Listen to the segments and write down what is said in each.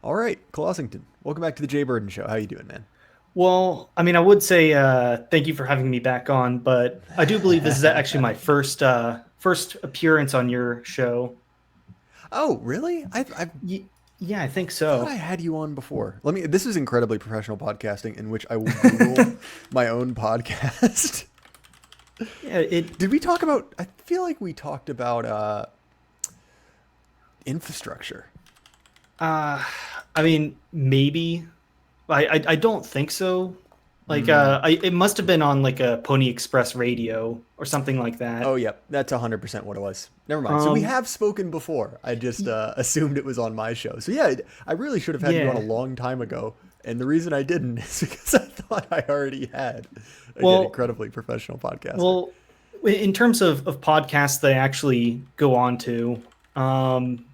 All right, Clossington. Welcome back to the Jay Burden Show. How you doing, man? Well, I mean, I would say thank you for having me back on, but I do believe this is actually my first appearance on your show. Oh, really? I Yeah, I think thought I so. had you on before. Let me. This is incredibly professional podcasting, in which I will Google my own podcast. Yeah, it. Did we talk about? I feel like we talked about infrastructure. Uh, I mean, maybe. I don't think so. Like, Hmm. it must have been on like a Pony Express radio or something like Oh, that. yep. That's 100% what it was. Never mind. So we Um, have spoken before. I just y- assumed it was on my show. So yeah, I really should have had you on a yeah. long time ago. And the reason I didn't is because I thought I already had. Again, Well, incredibly professional podcaster. well, in terms of podcasts they actually go on to, um,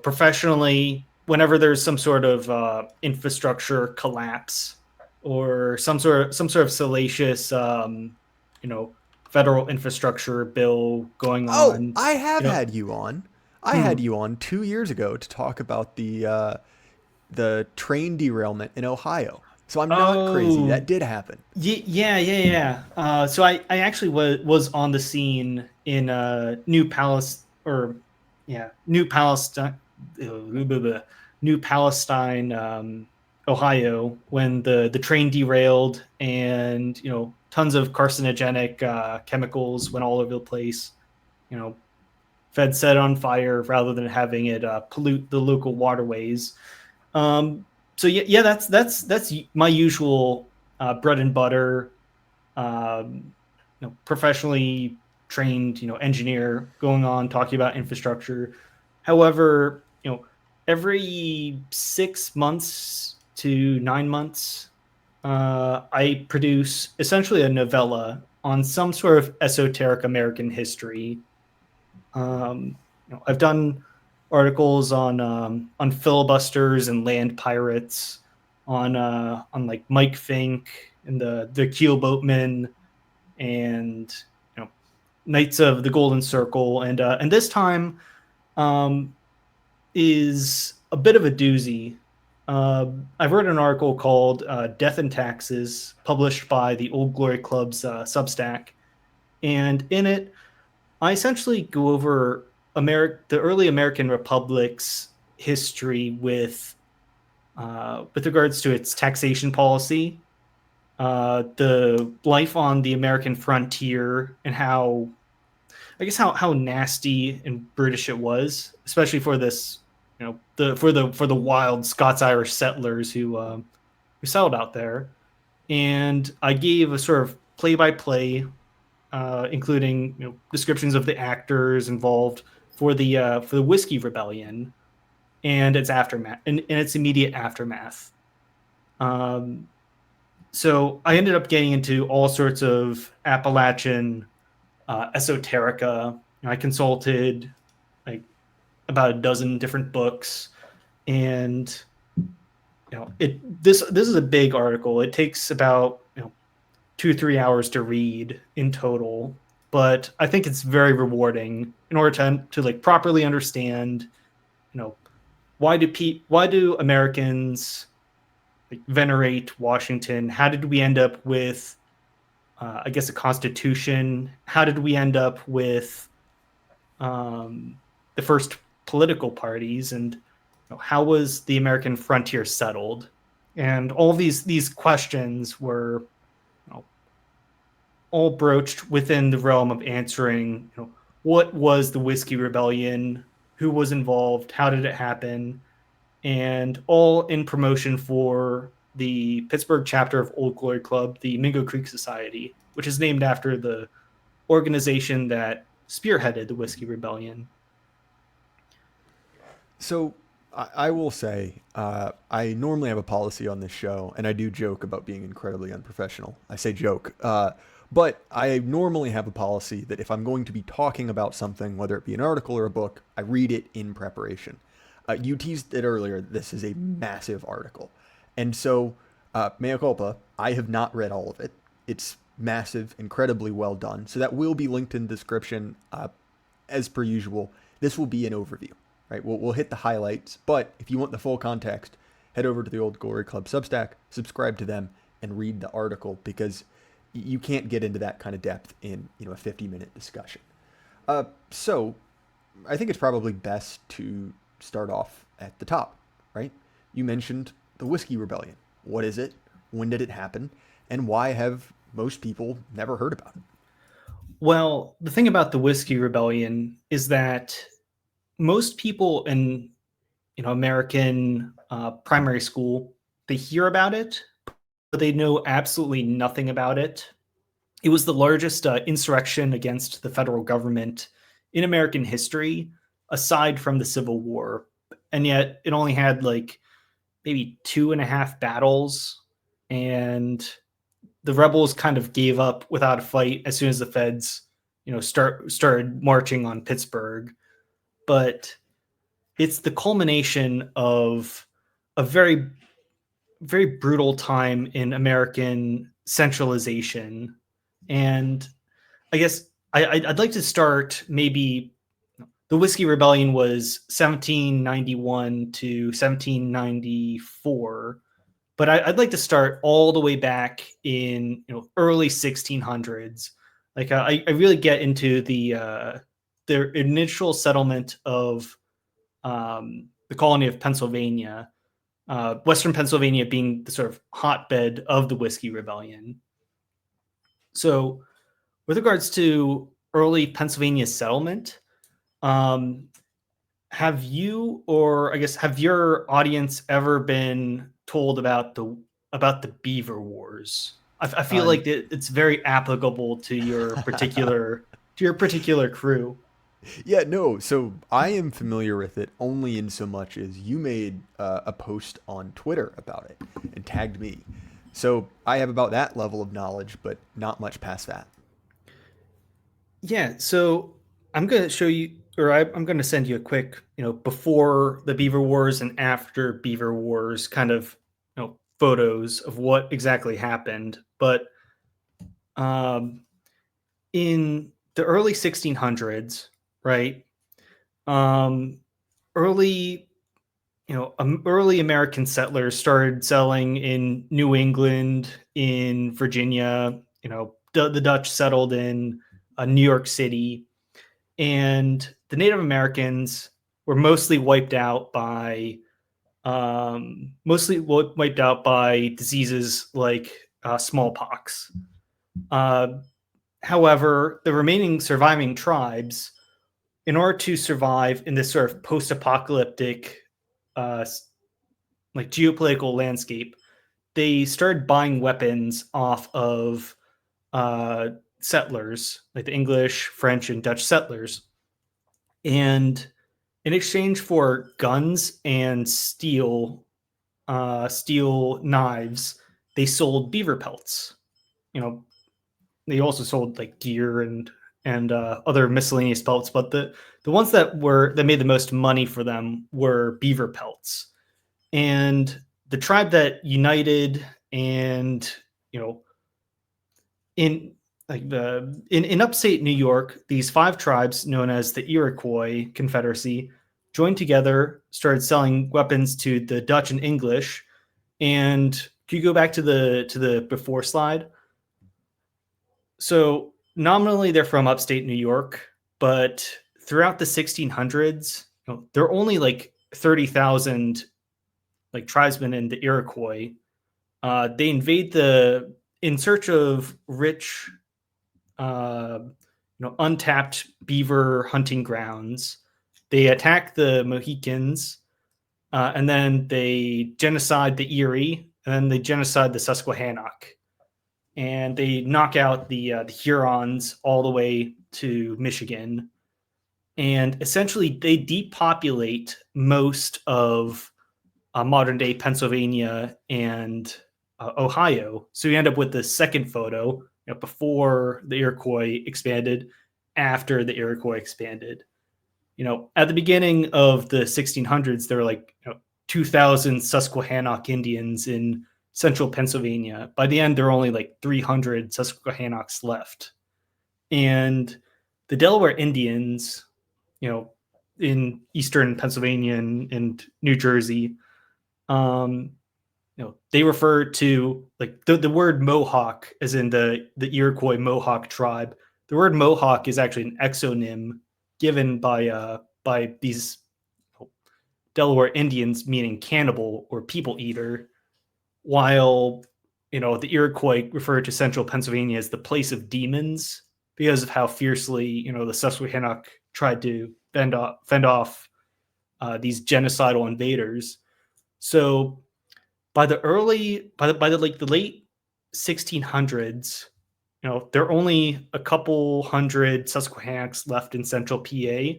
professionally, whenever there's some sort of infrastructure collapse or some sort of salacious, you know, federal infrastructure bill going Oh, on, I have you know, had you on. I had hmm. you on 2 years ago to talk about the train derailment in Ohio. So I'm not crazy. Oh, That did happen. yeah, yeah, yeah. So I actually was on the scene in New Palestine, New Palestine, Ohio, when the train derailed and tons of carcinogenic chemicals went all over the place. You know, Fed set on fire rather than having it pollute the local waterways. Um, so yeah, that's my usual bread and butter. Professionally trained, engineer going on talking about infrastructure. However, every 6 months to 9 months, I produce essentially a novella on some sort of esoteric American history. I've done articles on filibusters and land pirates, on like Mike Fink and the keel boatmen, and Knights of the Golden Circle, and this time um, is a bit of a doozy. I wrote an article called "Death and Taxes," published by the Old Glory Club's Substack, and in it, I essentially go over the early American Republic's history with regards to its taxation policy, the life on the American frontier, and how nasty and brutish it was, especially for this, for the wild Scots Irish settlers who settled out there. And I gave a sort of play by play, including descriptions of the actors involved for the Whiskey Rebellion and its aftermath and its immediate aftermath. Um, so I ended up getting into all sorts of Appalachian esoterica. I consulted like about a dozen different books, and this is a big article. It takes about 2 3 hours to read in total, but I think it's very rewarding in order to like properly understand, you know, why do Americans like venerate Washington? How did we end up with I guess a constitution? How did we end up with um, the first political parties, and how was the American frontier settled? And all these questions were you know, all broached within the realm of answering, what was the Whiskey Rebellion, who was involved, how did it happen, and all in promotion for the Pittsburgh chapter of Old Glory Club, the Mingo Creek Society, which is named after the organization that spearheaded the Whiskey Rebellion. So I will say, I normally have a policy on this show, and I do joke about being incredibly unprofessional. I say joke, but I normally have a policy that if I'm going to be talking about something, whether it be an article or a book, I read it in preparation. You teased it earlier. This is a massive article, and so mea culpa. I have not read all of it. It's massive, incredibly well done. So that will be linked in the description, as per usual. This will be an overview, right? We'll hit the highlights, but if you want the full context, head over to the Old Glory Club Substack, subscribe to them, and read the article because you can't get into that kind of depth in a 50-minute discussion. So I think it's probably best to start off at the top, right? You mentioned the Whisky Rebellion. What is it? When did it happen? And why have most people never heard about it? Well, the thing about the Whiskey Rebellion is that most people in American primary school, they hear about it, but they know absolutely nothing about it. It was the largest insurrection against the federal government in American history, aside from the Civil War, and yet it only had like maybe 2.5 battles, and the rebels kind of gave up without a fight as soon as the feds, started marching on Pittsburgh. But it's the culmination of a very, very brutal time in American centralization. And I guess I'd like to start maybe the Whiskey Rebellion was 1791 to 1794. But I'd like to start all the way back in early 1600s. Like I really get into their initial settlement of the colony of Pennsylvania, Western Pennsylvania being the sort of hotbed of the Whiskey Rebellion. So, with regards to early Pennsylvania settlement, have you, or I guess, have your audience ever been told about the Beaver Wars? I feel like it's very applicable to your particular crew. Yeah, no. So I am familiar with it only in so much as you made a post on Twitter about it and tagged me. So I have about that level of knowledge, but not much past that. Yeah, so I'm going to show you, or I'm going to send you a quick, before the Beaver Wars and after Beaver Wars kind of, photos of what exactly happened. But in the early 1600s, right? Early, early American settlers started selling in New England, in Virginia. The Dutch settled in New York City, and the Native Americans were mostly wiped out by diseases like smallpox. However, the remaining surviving tribes, in order to survive in this sort of post-apocalyptic, like geopolitical landscape, they started buying weapons off of settlers, like the English, French, and Dutch settlers. And in exchange for guns and steel knives, they sold beaver pelts. They also sold like deer and other miscellaneous pelts, but the ones that made the most money for them were beaver pelts. And the tribe that united, and in in upstate New York, these 5 tribes known as the Iroquois Confederacy joined together, started selling weapons to the Dutch and English. And can you go back to the before slide? So nominally they're from upstate New York, but throughout the 1600s, there are only like 30,000 like tribesmen in the Iroquois. They invade in search of rich, untapped beaver hunting grounds. They attack the Mohicans, and then they genocide the Erie, and then they genocide the Susquehannock, and they knock out the Hurons all the way to Michigan, and essentially they depopulate most of modern day Pennsylvania and Ohio. So you end up with the second photo, before the Iroquois expanded, after the Iroquois expanded. At the beginning of the 1600s, there were like 2,000 Susquehannock Indians in central Pennsylvania. By the end, there were only like 300 Susquehannocks left. And the Delaware Indians, in eastern Pennsylvania and New Jersey. They refer to like the word Mohawk, as in the Iroquois Mohawk tribe. The word Mohawk is actually an exonym given by these Delaware Indians, meaning cannibal or people eater, while the Iroquois referred to central Pennsylvania as the place of demons because of how fiercely the Susquehannock tried to fend off these genocidal invaders. So by the late 1600s, there are only a couple hundred Susquehannocks left in central PA.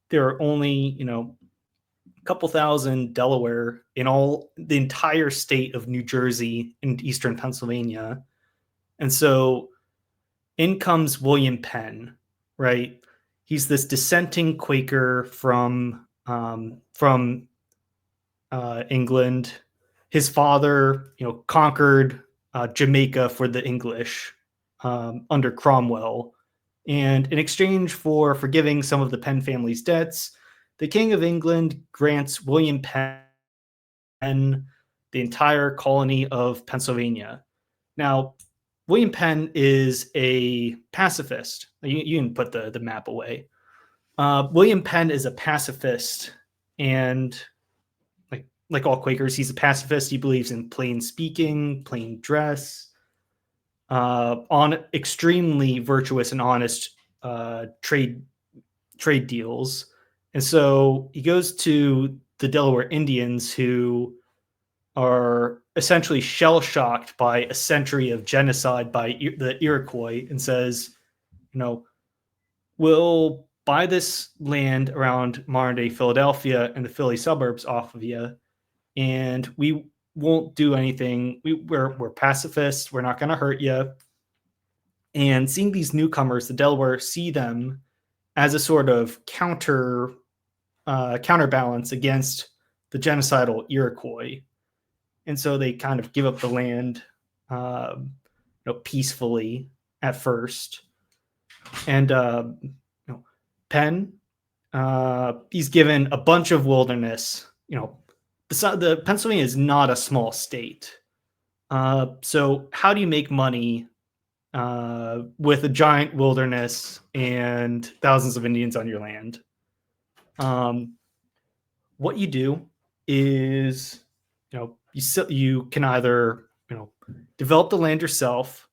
There are only a couple thousand Delaware in all the entire state of New Jersey and eastern Pennsylvania. And so in comes William Penn, right? He's this dissenting Quaker from England. His father, conquered Jamaica for the English under Cromwell, and in exchange for forgiving some of the Penn family's debts, the King of England grants William Penn the entire colony of Pennsylvania. Now, William Penn is a pacifist. You can put the map away. William Penn is a pacifist, and like all Quakers, he's a pacifist. He believes in plain speaking, plain dress, on extremely virtuous and honest trade deals. And so he goes to the Delaware Indians, who are essentially shell-shocked by a century of genocide by the Iroquois, and says, we'll buy this land around modern-day Philadelphia and the Philly suburbs off of you, and we won't do anything. We're pacifists. We're not going to hurt you. And seeing these newcomers, the Delaware see them as a sort of counterbalance against the genocidal Iroquois. And so they kind of give up the land peacefully at first. And Penn, he's given a bunch of wilderness. The Pennsylvania is not a small state. So how do you make money with a giant wilderness and thousands of Indians on your land? What you do is, you can either, develop the land yourself,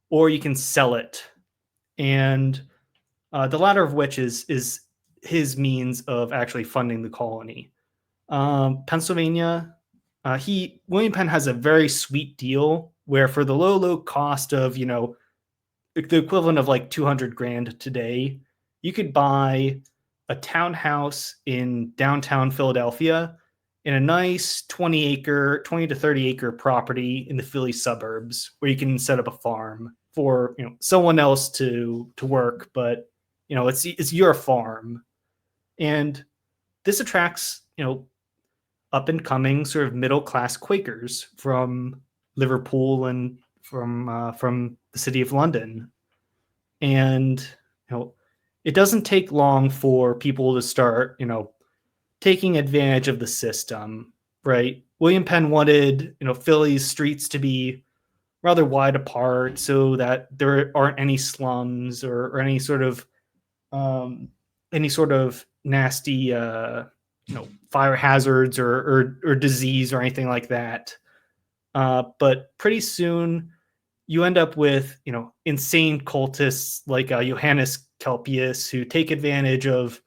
or you can sell it. And the latter of which is his means of actually funding the colony. Pennsylvania, William Penn has a very sweet deal where, for the low cost of, the equivalent of like 200 grand today, you could buy a townhouse in downtown Philadelphia in a nice 20 to 30 acre property in the Philly suburbs, where you can set up a farm for someone else to work, but it's your farm. And this attracts up and coming sort of middle class Quakers from Liverpool and from the city of London. And it doesn't take long for people to start taking advantage of the system, right? William Penn wanted Philly's streets to be rather wide apart, so that there aren't any slums or any sort of nasty fire hazards or disease or anything like that. But pretty soon you end up with insane cultists like Johannes Kelpius, who take advantage of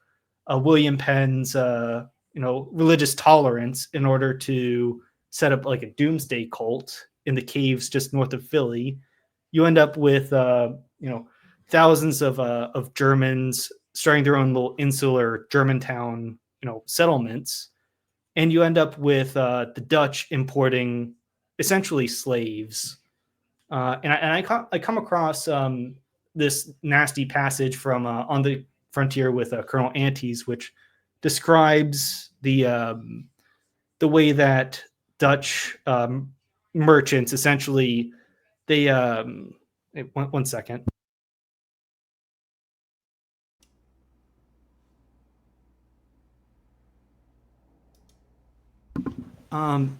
William Penn's religious tolerance in order to set up like a doomsday cult in the caves just north of Philly. You end up with thousands of Germans starting their own little insular Germantown settlements, and you end up with the Dutch importing essentially slaves. And I come across this nasty passage from On the Frontier with Colonel Antes, which describes the way that Dutch merchants essentially they one second.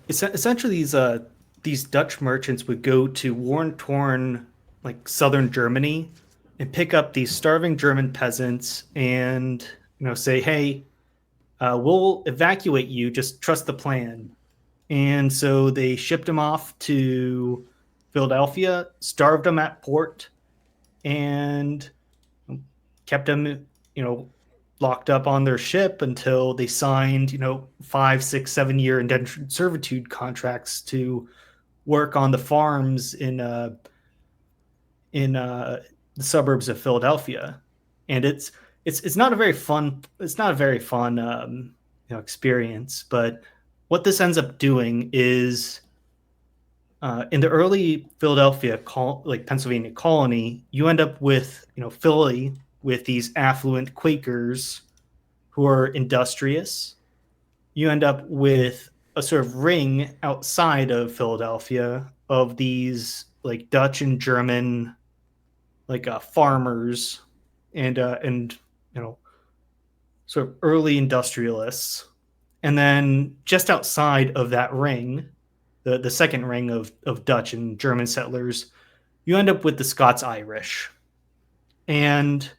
Essentially these Dutch merchants would go to war-torn like southern Germany and pick up these starving German peasants and say, hey, we'll evacuate you. Just trust the plan. And so they shipped them off to Philadelphia, starved them at port, and kept them, locked up on their ship until they signed, 5, 6, 7 year indentured servitude contracts to work on the farms in the suburbs of Philadelphia. And it's not a very fun experience. But what this ends up doing is in the early Philadelphia, Pennsylvania colony, you end up with Philly with these affluent Quakers who are industrious. You end up with a sort of ring outside of Philadelphia of these like Dutch and German farmers and sort of early industrialists. And then just outside of that ring, the second ring of Dutch and German settlers, you end up with the Scots Irish. And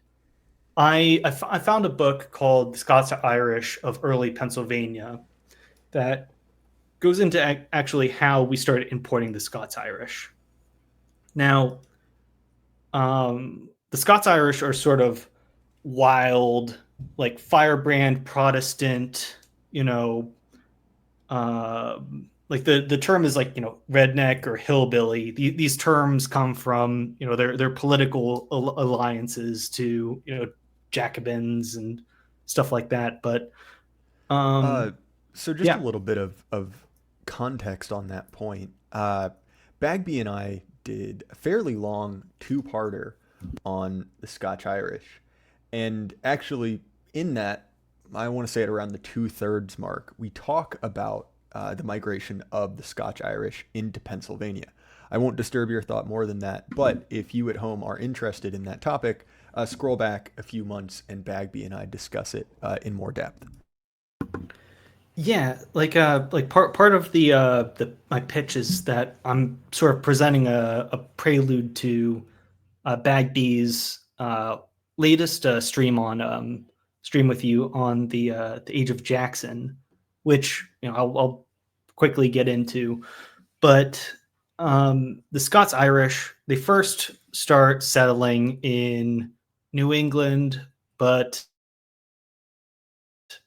I found a book called The Scots Irish of Early Pennsylvania that goes into actually how we started importing the Scots Irish. Now, the Scots Irish are sort of wild, like firebrand Protestant, like the term is like redneck or hillbilly. These terms come from their political alliances to Jacobins and stuff like that. But Uh, um, so just a yeah, little bit of context on that point. Bagby and I did a fairly long two-parter on the Scotch Irish, and actually in that, I want to say at around the two-thirds mark, we talk about the migration of the Scotch Irish into Pennsylvania. I won't disturb your thought more than that, but if you at home are interested in that topic, scroll back a few months and Bagby and I discuss it in more depth. yeah, like part of the my pitch is that I'm sort of presenting a prelude to Bagby's latest stream with you on the Age of Jackson, which I'll quickly get into. But the Scots Irish, they first start settling in New England, but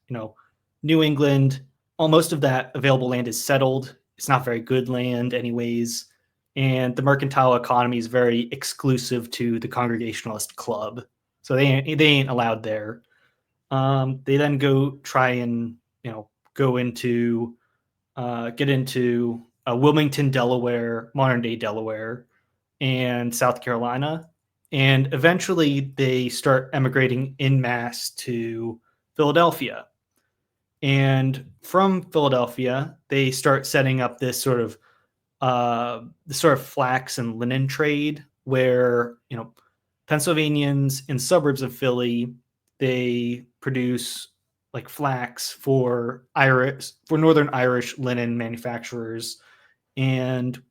you know, New England, almost of that available land is settled. It's not very good land, anyways. And the mercantile economy is very exclusive to the Congregationalist Club. So they ain't allowed there. They then go try and, go into, get into Wilmington, Delaware, modern day Delaware, and South Carolina. And eventually they start emigrating in mass to Philadelphia. And from Philadelphia, they start setting up this sort of flax and linen trade, where Pennsylvanians in suburbs of Philly, they produce like flax for Northern Irish linen manufacturers, and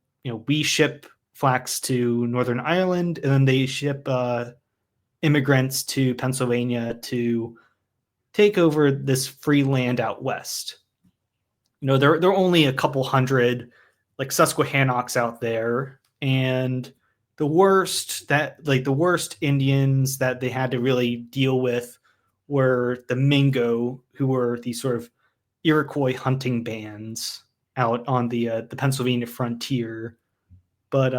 we ship flax to Northern Ireland, and then they ship immigrants to Pennsylvania to take over this free land out west. There are only a couple hundred like Susquehannocks out there, and the worst Indians that they had to really deal with were the Mingo, who were these sort of Iroquois hunting bands out on the Pennsylvania frontier. But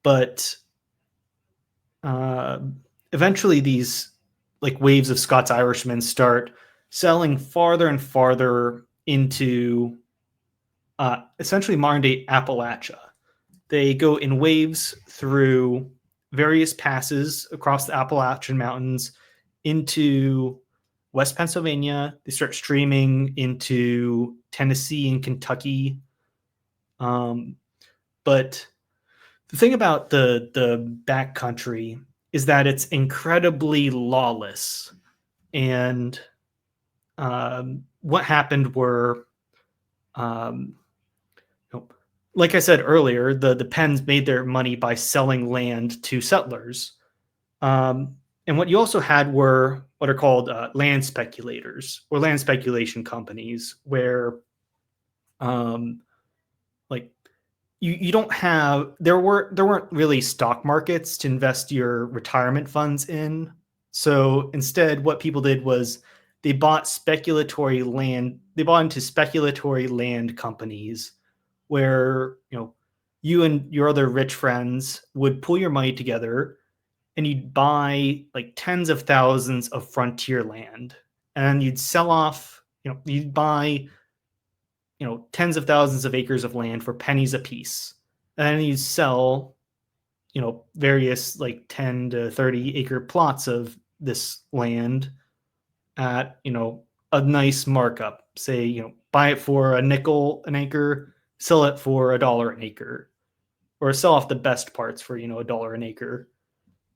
but uh, eventually these like waves of Scots Irishmen start selling farther and farther into essentially modern day Appalachia. They go in waves through various passes across the Appalachian Mountains into West Pennsylvania. They start streaming into Tennessee and Kentucky. But the thing about the backcountry is that it's incredibly lawless. And what happened were Um, like I said earlier, the Penns made their money by selling land to settlers. And what you also had were what are called land speculators or land speculation companies, where um, like you don't have there weren't really stock markets to invest your retirement funds in. So instead, what people did was they bought speculatory land. They bought into speculatory land companies where you and your other rich friends would pool your money together and you'd buy like tens of thousands of frontier land, and you'd sell off, you'd buy, tens of thousands of acres of land for pennies a piece. And then you'd sell, various like 10 to 30 acre plots of this land at, a nice markup. Say, buy it for a nickel an acre, sell it for $1 an acre, or sell off the best parts for, $1 an acre.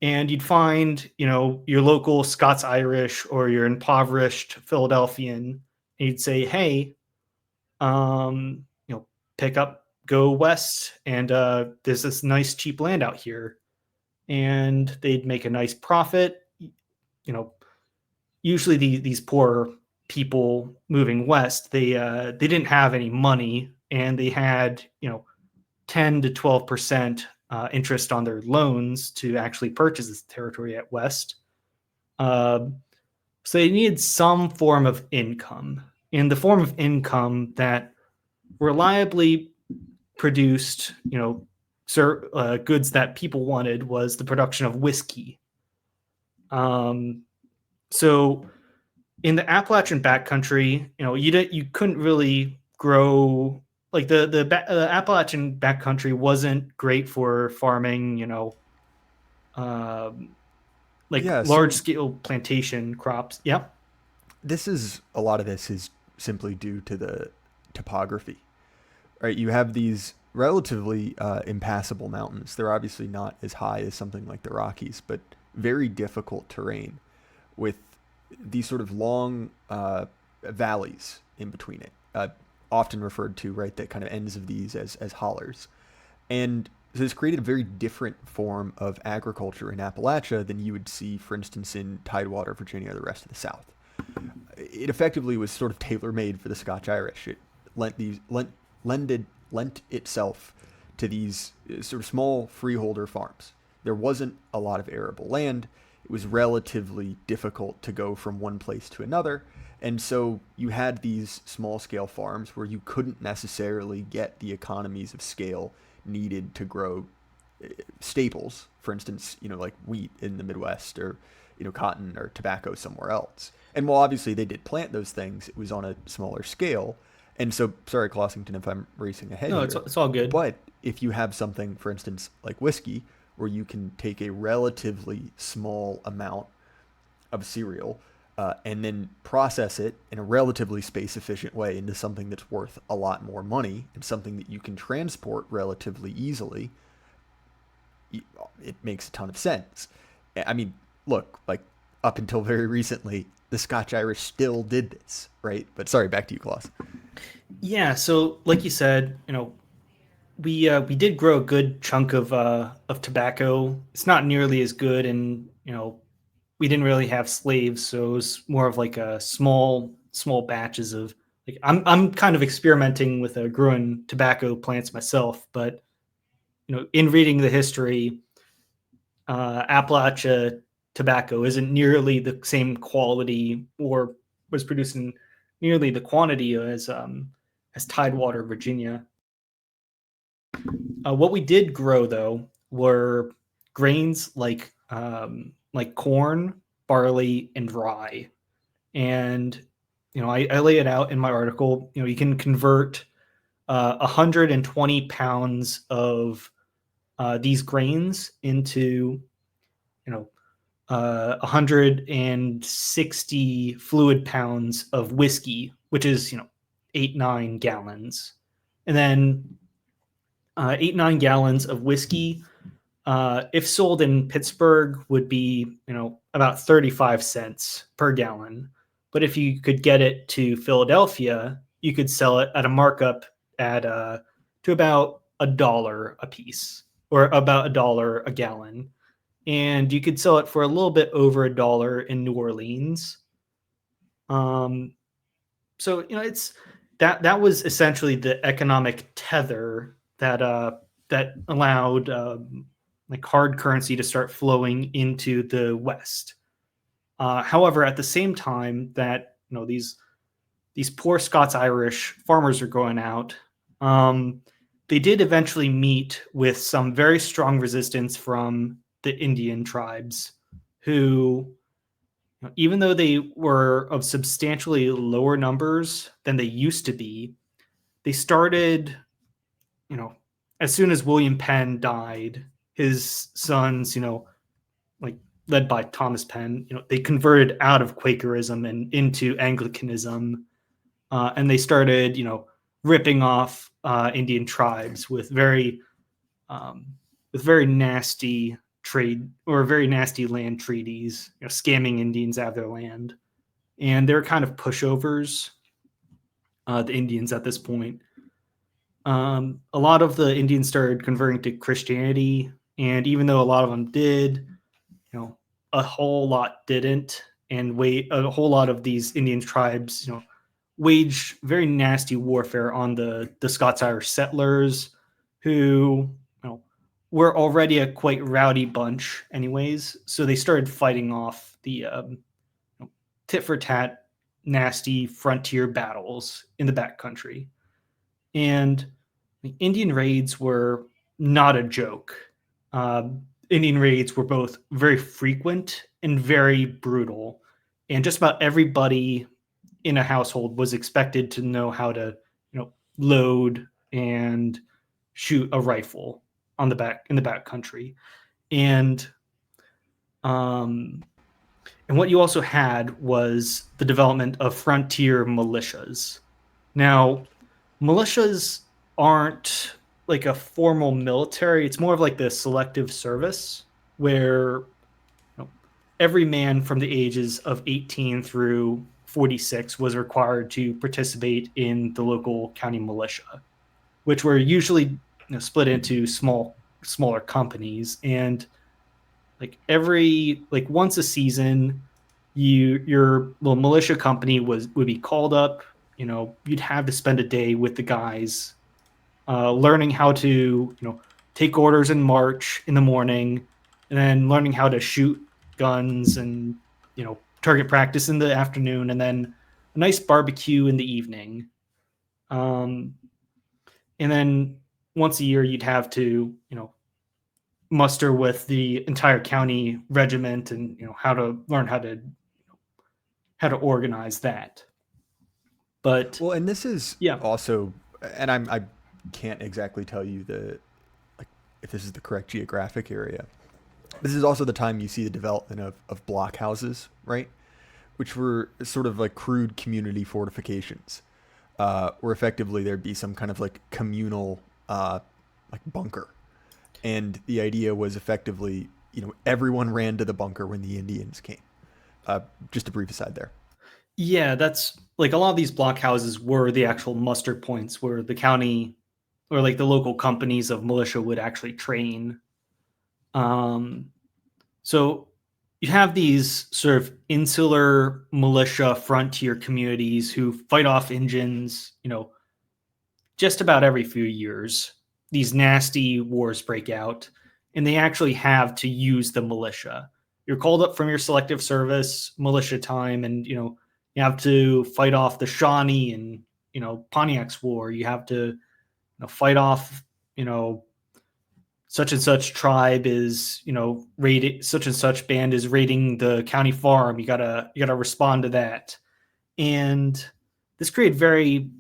And you'd find, your local Scots Irish or your impoverished Philadelphian, and you'd say, hey, pick up, go west, and there's this nice cheap land out here, and they'd make a nice profit. Usually these poor people moving west, they didn't have any money, and they had 10 to 12% interest on their loans to actually purchase this territory at west. So they needed some form of income, and the form of income that reliably produced, goods that people wanted was the production of whiskey. So in the Appalachian backcountry, you couldn't really grow, like the Appalachian backcountry wasn't great for farming, like Yeah, large so scale plantation crops. Yeah. a lot of this is simply due to the topography, right? You have these relatively impassable mountains. They're obviously not as high as something like the Rockies, but very difficult terrain with these sort of long valleys in between it, often referred to, right, that kind of ends of these as hollers. And so this created a very different form of agriculture in Appalachia than you would see, for instance, in Tidewater, Virginia, or the rest of the South. It effectively was sort of tailor-made for the Scotch Irish. It lent itself to these sort of small freeholder farms. There wasn't a lot of arable land. It was relatively difficult to go from one place to another. And so you had these small scale farms where you couldn't necessarily get the economies of scale needed to grow staples, for instance, like wheat in the Midwest, or, cotton or tobacco somewhere else. And while obviously they did plant those things, it was on a smaller scale. And so, sorry, Clossington, if I'm racing ahead No, here. it's all good. But if you have something, for instance, like whiskey, where you can take a relatively small amount of cereal and then process it in a relatively space efficient way into something that's worth a lot more money and something that you can transport relatively easily, it makes a ton of sense. I mean, look, like up until very recently, the Scotch Irish still did this, right? But sorry, back to you, Klaus. Yeah. So, like you said, we did grow a good chunk of tobacco. It's not nearly as good, and we didn't really have slaves, so it was more of like a small batches of, like, I'm kind of experimenting with growing tobacco plants myself, but in reading the history, Appalachia tobacco isn't nearly the same quality or was produced in nearly the quantity as Tidewater, Virginia. What we did grow though were grains like corn, barley, and rye. And I lay it out in my article. You can convert 120 pounds of these grains into 160 fluid pounds of whiskey, which is 8-9 gallons, and then 8-9 gallons of whiskey, if sold in Pittsburgh, would be about 35 cents per gallon. But if you could get it to Philadelphia, you could sell it at a markup at to about $1 a piece, or about $1 a gallon, and you could sell it for a little bit over $1 in New Orleans. Um, so it's that was essentially the economic tether that allowed like hard currency to start flowing into the West. However, at the same time that these poor Scots Irish farmers are going out, um, they did eventually meet with some very strong resistance from the Indian tribes, who, even though they were of substantially lower numbers than they used to be, they started, you know, as soon as William Penn died, his sons, like led by Thomas Penn, they converted out of Quakerism and into Anglicanism, and they started, ripping off Indian tribes with very nasty trade or very nasty land treaties, scamming Indians out of their land, and they're kind of pushovers. The Indians at this point, a lot of the Indians started converting to Christianity, and even though a lot of them did, a whole lot didn't, and a whole lot of these Indian tribes, waged very nasty warfare on the Scots Irish settlers, who were already a quite rowdy bunch, anyways. So they started fighting off the tit for tat, nasty frontier battles in the backcountry, and the Indian raids were not a joke. Indian raids were both very frequent and very brutal, and just about everybody in a household was expected to know how to, load and shoot a rifle in the back country, and what you also had was the development of frontier militias. Now, militias aren't like a formal military. It's more of like the selective service, where every man from the ages of 18 through 46 was required to participate in the local county militia, which were usually split into smaller companies. And like once a season, your little militia company would be called up. You'd have to spend a day with the guys, learning how to take orders and march in the morning, and then learning how to shoot guns and target practice in the afternoon, and then a nice barbecue in the evening. And then once a year, you'd have to muster with the entire county regiment, and how to learn how to organize that. But Well, and this is yeah, also, and I can't exactly tell you like if this is the correct geographic area. This is also the time you see the development of blockhouses, right? Which were sort of like crude community fortifications, where effectively there'd be some kind of like communal like bunker. And the idea was effectively, everyone ran to the bunker when the Indians came. Just a brief aside there. yeah, that's like a lot of these blockhouses were the actual muster points where the county or like the local companies of militia would actually train. Um, so you have these sort of insular militia frontier communities who fight off Indians, just about every few years. These nasty wars break out, and they actually have to use the militia. You're called up from your selective service, militia time, and you have to fight off the Shawnee and Pontiac's war. You have to fight off such and such tribe is raiding, such and such band is raiding the county farm. You gotta respond to that, and this created very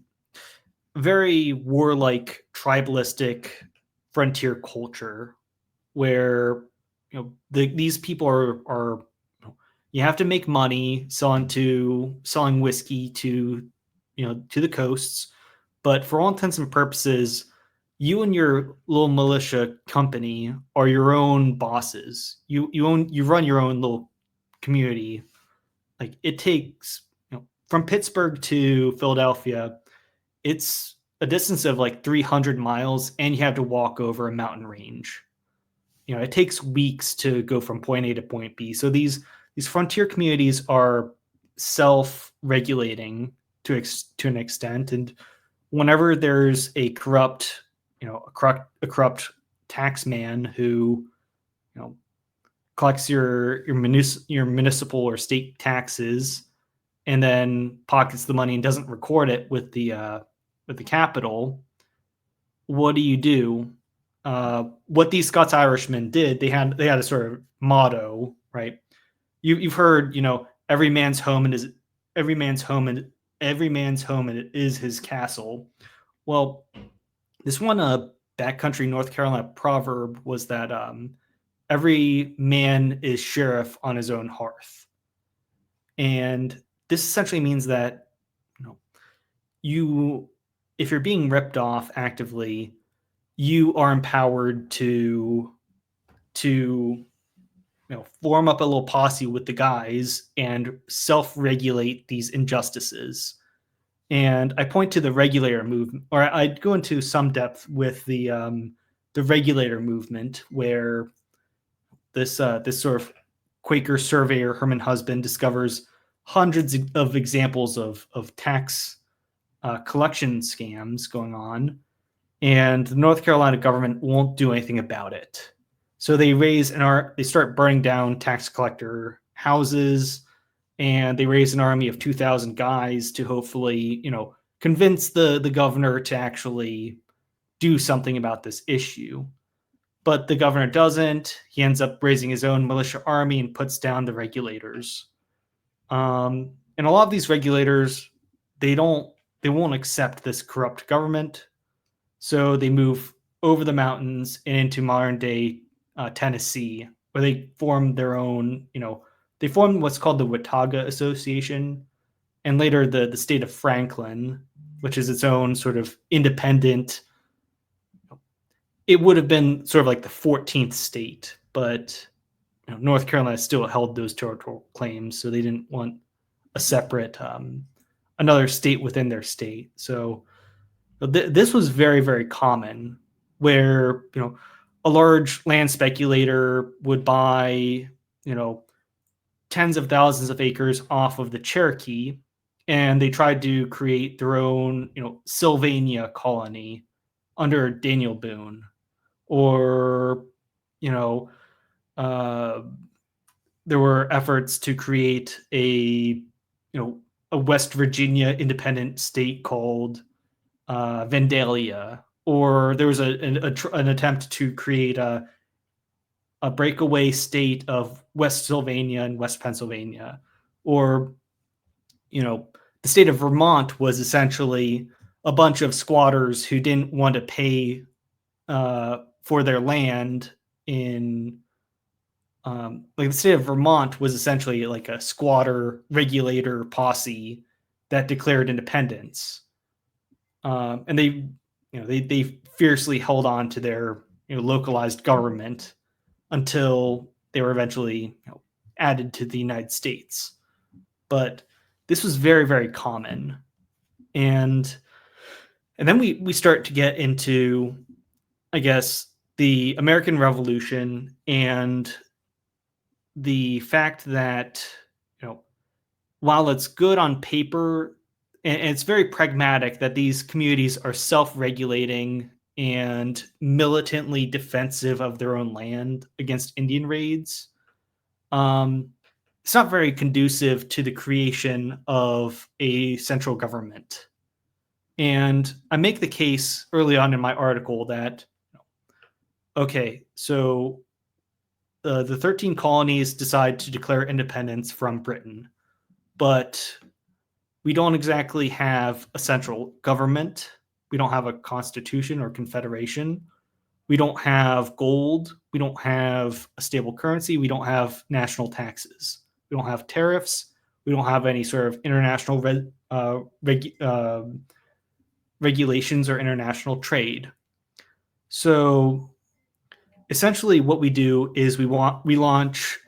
very warlike tribalistic frontier culture, where these people are you have to make money selling whiskey to to the coasts, but for all intents and purposes, you and your little militia company are your own bosses. You run your own little community. Like, it takes from Pittsburgh to Philadelphia, it's a distance of like 300 miles, and you have to walk over a mountain range. It takes weeks to go from point A to point B. So these frontier communities are self-regulating to an extent, and whenever there's a corrupt tax man who collects your municipal or state taxes and then pockets the money and doesn't record it with the capital, what do you do? What these Scots Irishmen did, they had a sort of motto, right? You've heard, every man's home and it is his castle. Well, this one backcountry North Carolina proverb was that every man is sheriff on his own hearth. And this essentially means that if you're being ripped off actively, you are empowered to form up a little posse with the guys and self-regulate these injustices. And I point to the regulator movement, or I'd go into some depth with the regulator movement, where this sort of Quaker surveyor Herman Husband discovers hundreds of examples of tax collection scams going on, and the North Carolina government won't do anything about it. So they they start burning down tax collector houses, and they raise an army of 2,000 guys to hopefully, convince the governor to actually do something about this issue. But the governor doesn't. He ends up raising his own militia army and puts down the regulators. And a lot of these regulators, they won't accept this corrupt government. So they move over the mountains and into modern day Tennessee, where they form their own, they formed what's called the Watauga Association, and later the state of Franklin, which is its own sort of independent. It would have been sort of like the 14th state, but North Carolina still held those territorial claims, so they didn't want a separate another state within their state. So this was very, very common, where a large land speculator would buy tens of thousands of acres off of the Cherokee, and they tried to create their own Sylvania colony under Daniel Boone, or there were efforts to create a West Virginia independent state called Vandalia, or there was an attempt to create a breakaway state of West Sylvania and West Pennsylvania, or the state of Vermont was essentially a bunch of squatters who didn't want to pay for their land in the state of Vermont was essentially like a squatter regulator posse that declared independence. And they fiercely held on to their localized government until they were eventually added to the United States. But this was very, very common. And then we start to get into, I guess, the American Revolution and the fact that, while it's good on paper, and it's very pragmatic that these communities are self-regulating and militantly defensive of their own land against Indian raids, it's not very conducive to the creation of a central government. And I make the case early on in my article that, okay, so the 13 colonies decide to declare independence from Britain, but we don't exactly have a central government. We don't have a constitution or confederation. We don't have gold. We don't have a stable currency. We don't have national taxes. We don't have tariffs. We don't have any sort of international regulations or international trade. So essentially what we do is we launch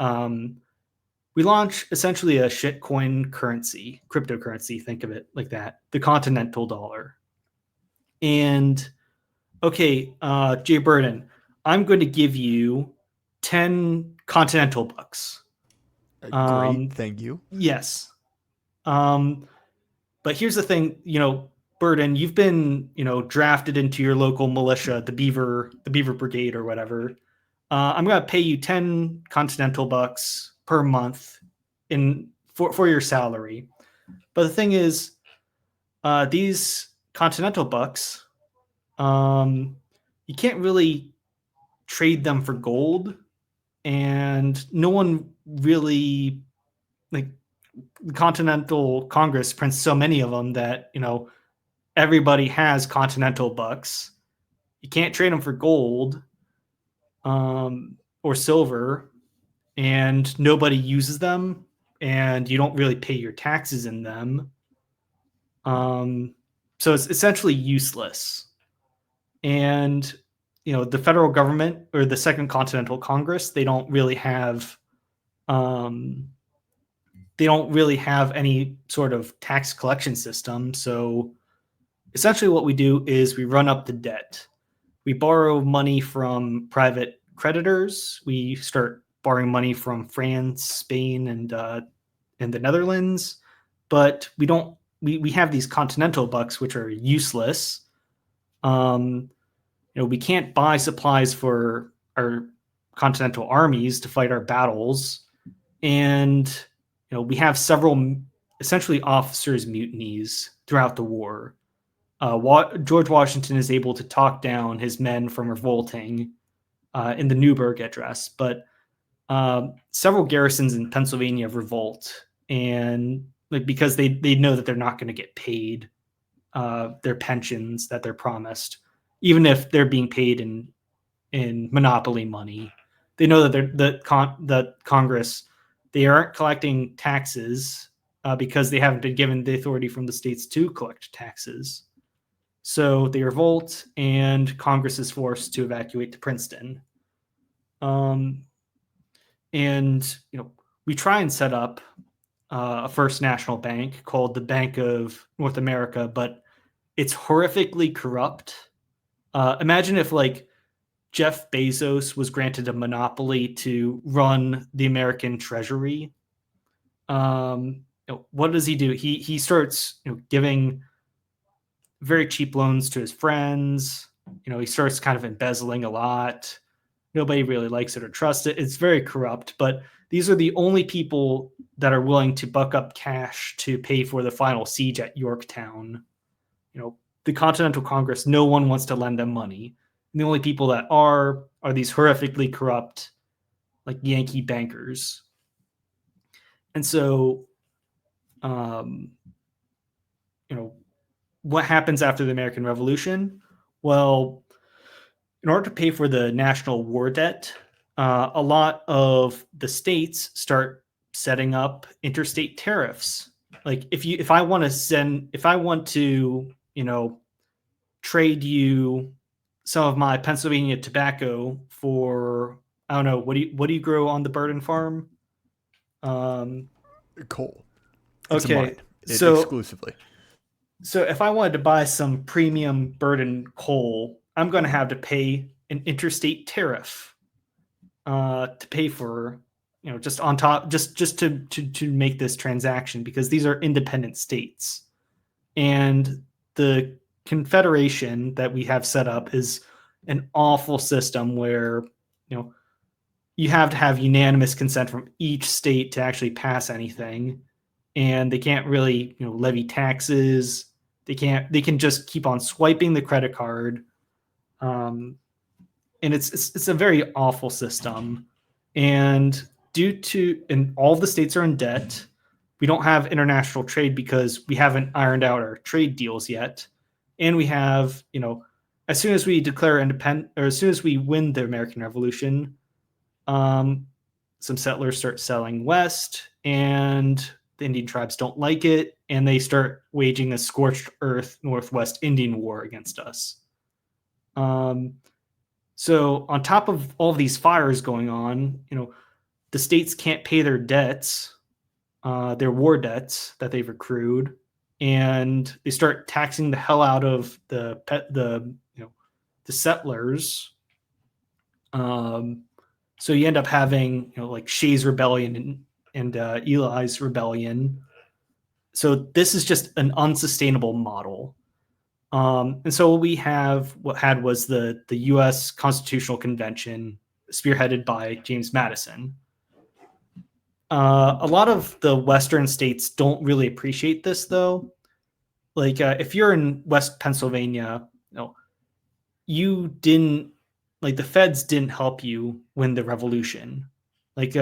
essentially a shitcoin currency, cryptocurrency, think of it like that, the continental dollar. And okay, Jay Burden, I'm going to give you 10 continental bucks. Great, Um, thank you. yes. Um, but here's the thing, Burden, you've been, drafted into your local militia, the Beaver Brigade or whatever. I'm going to pay you 10 continental bucks per month for your salary. But the thing is, these continental bucks, you can't really trade them for gold, and no one really, like, the Continental Congress prints so many of them that everybody has continental bucks. You can't trade them for gold, or silver, and nobody uses them, and you don't really pay your taxes in them. So it's essentially useless. And the federal government or the Second Continental Congress, um, they don't really have any sort of tax collection system. So essentially, what we do is we run up the debt. We borrow money from private creditors. We start borrowing money from France, Spain, and the Netherlands. But we don't. We have these continental bucks, which are useless. Um, we can't buy supplies for our continental armies to fight our battles, and we have several essentially officers' mutinies throughout the war. George Washington is able to talk down his men from revolting in the Newburgh Address, but several garrisons in Pennsylvania revolt, and because they know that they're not going to get paid their pensions that they're promised, even if they're being paid in monopoly money. They know that the Congress, they aren't collecting taxes because they haven't been given the authority from the states to collect taxes. So they revolt, and Congress is forced to evacuate to Princeton. Um, and we try and set up a First National Bank called the Bank of North America, but it's horrifically corrupt. Imagine if Jeff Bezos was granted a monopoly to run the American Treasury. What does he do? He starts giving very cheap loans to his friends. He starts kind of embezzling a lot. Nobody really likes it or trusts it. It's very corrupt, but these are the only people that are willing to buck up cash to pay for the final siege at Yorktown. The Continental Congress, no one wants to lend them money. And the only people that are these horrifically corrupt, Yankee bankers. And so, what happens after the American Revolution? Well, in order to pay for the national war debt, a lot of the states start setting up interstate tariffs. If I want to trade you some of my Pennsylvania tobacco for, I don't know, what do you grow on the Burden farm? Coal. It's a Okay, mine. so Exclusively. if I wanted to buy some premium Burden coal, I'm going to have to pay an interstate tariff to pay for, just on top, just to make this transaction, because these are independent states, and the Confederation that we have set up is an awful system where you have to have unanimous consent from each state to actually pass anything, and they can't really levy taxes. They can just keep on swiping the credit card, and it's a very awful system. And and all the states are in debt. We don't have international trade because we haven't ironed out our trade deals yet. And we have, as soon as we declare independent, or as soon as we win the American Revolution, some settlers start selling west, and the Indian tribes don't like it, and they start waging a scorched earth Northwest Indian War against us. So on top of all of these fires going on, the states can't pay their debts, their war debts that they've accrued, and they start taxing the hell out of the settlers. So you end up having like Shays Rebellion and Eli's Rebellion. So this is just an unsustainable model. And so what had was the U.S. Constitutional Convention, spearheaded by James Madison. A lot of the Western states don't really appreciate this, though. Like if you're in West Pennsylvania, you didn't like the feds didn't help you win the revolution. Like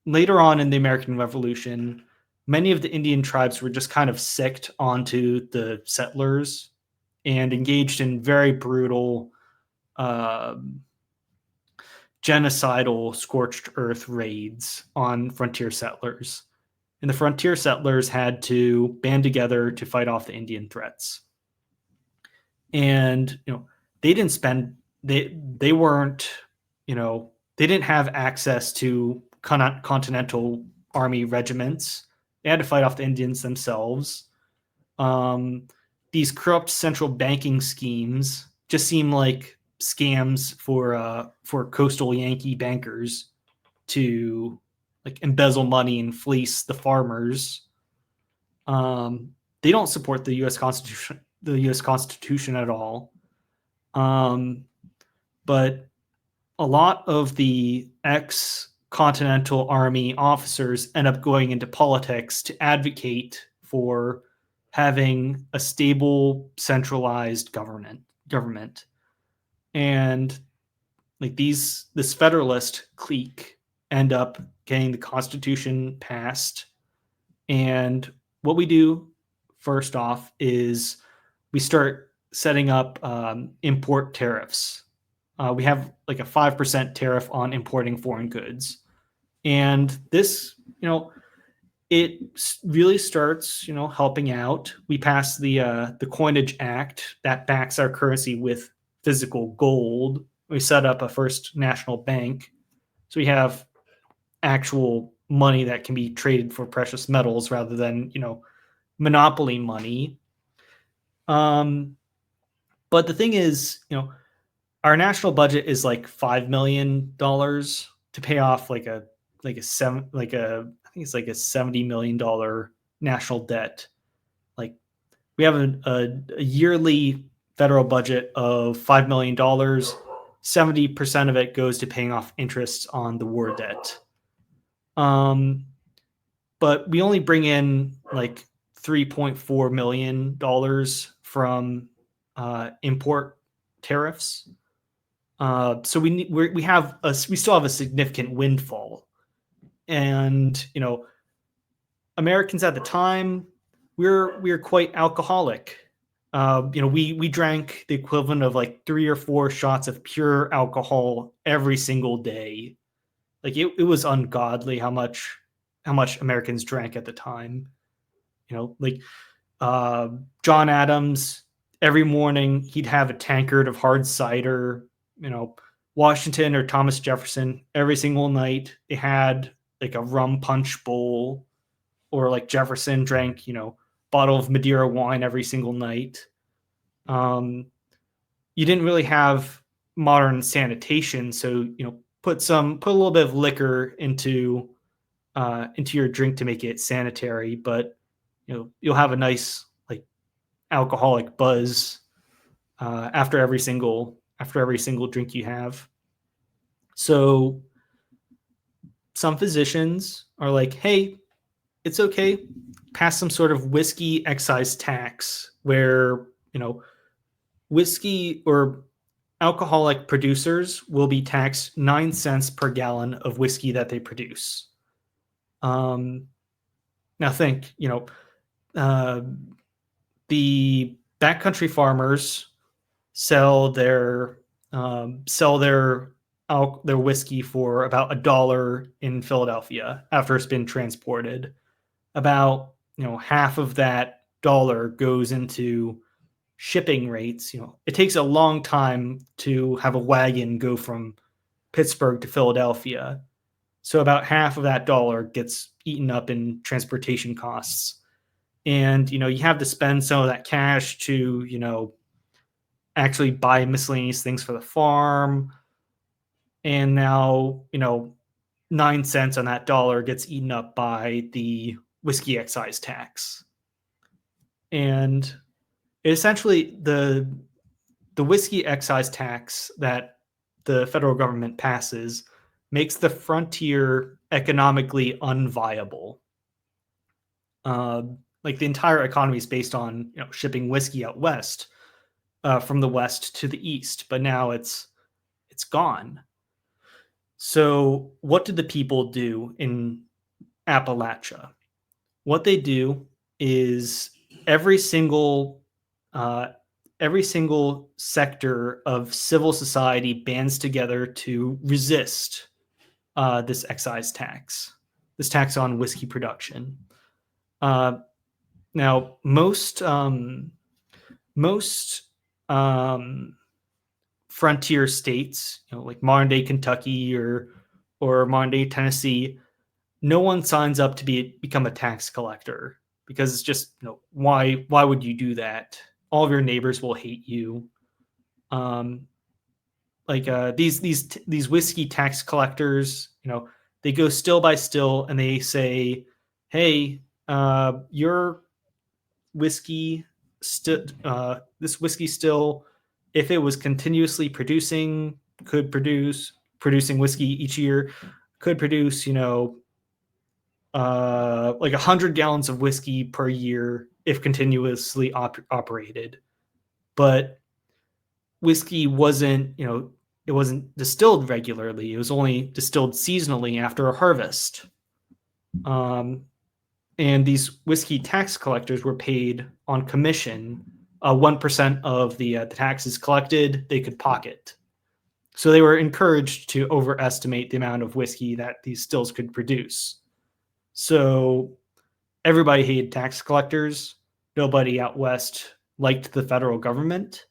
later on in the American Revolution, many of the Indian tribes were just kind of sicked onto the settlers and engaged in very brutal, genocidal, scorched earth raids on frontier settlers. And the frontier settlers had to band together to fight off the Indian threats. And they didn't spend they weren't they didn't have access to continental army regiments. They had to fight off the Indians themselves. These corrupt central banking schemes just seem like scams for coastal Yankee bankers to like embezzle money and fleece the farmers. They don't support the U.S. Constitution at all. But a lot of the ex-Continental Army officers end up going into politics to advocate for having a stable, centralized government. And like this Federalist clique end up getting the Constitution passed. And what we do first off is we start setting up import tariffs. We have like a 5% tariff on importing foreign goods. And this, it really starts, helping out. We pass the Coinage Act that backs our currency with physical gold. We set up a first national bank. So we have actual money that can be traded for precious metals rather than, monopoly money. But the thing is, our national budget is like $5 million to pay off I think it's like a $70 million national debt. Like we have a yearly federal budget of $5 million. 70% of it goes to paying off interest on the war debt. But we only bring in like $3.4 million from import tariffs. So we still have a significant windfall. And Americans at the time, we're quite alcoholic. We drank the equivalent of like 3 or 4 shots of pure alcohol every single day. Like it was ungodly how much Americans drank at the time. John Adams, every morning he'd have a tankard of hard cider. Washington or Thomas Jefferson, every single night they had like a rum punch bowl, or like Jefferson drank, bottle of Madeira wine every single night. You didn't really have modern sanitation, so put a little bit of liquor into your drink to make it sanitary, but you'll have a nice like alcoholic buzz after every single drink you have. So some physicians are like, hey, it's okay, pass some sort of whiskey excise tax where whiskey or alcoholic producers will be taxed 9 cents per gallon of whiskey that they produce. Now think, the backcountry farmers sell their whiskey for about $1 in Philadelphia after it's been transported. About half of that dollar goes into shipping rates. It takes a long time to have a wagon go from Pittsburgh to Philadelphia, so about half of that dollar gets eaten up in transportation costs. and you have to spend some of that cash to actually buy miscellaneous things for the farm. And now 9 cents on that dollar gets eaten up by the whiskey excise tax. And essentially the whiskey excise tax that the federal government passes makes the frontier economically unviable. Like the entire economy is based on shipping whiskey out west, from the west to the east, but now it's gone. So what did the people do in Appalachia? What they do is every single uh, every single sector of civil society bands together to resist this excise tax, this tax on whiskey production. Now, most frontier states, like modern day Kentucky or modern day Tennessee, no one signs up to become a tax collector, because it's just why would you do that? All of your neighbors will hate you. These whiskey tax collectors, they go still by still and they say, hey, your whiskey this whiskey still, if it was continuously producing whiskey each year, could produce like 100 gallons of whiskey per year if continuously operated. But whiskey wasn't it wasn't distilled regularly. It was only distilled seasonally after a harvest. And these whiskey tax collectors were paid on commission. 1% of the taxes collected, they could pocket. So they were encouraged to overestimate the amount of whiskey that these stills could produce. So everybody hated tax collectors. Nobody out west liked the federal government.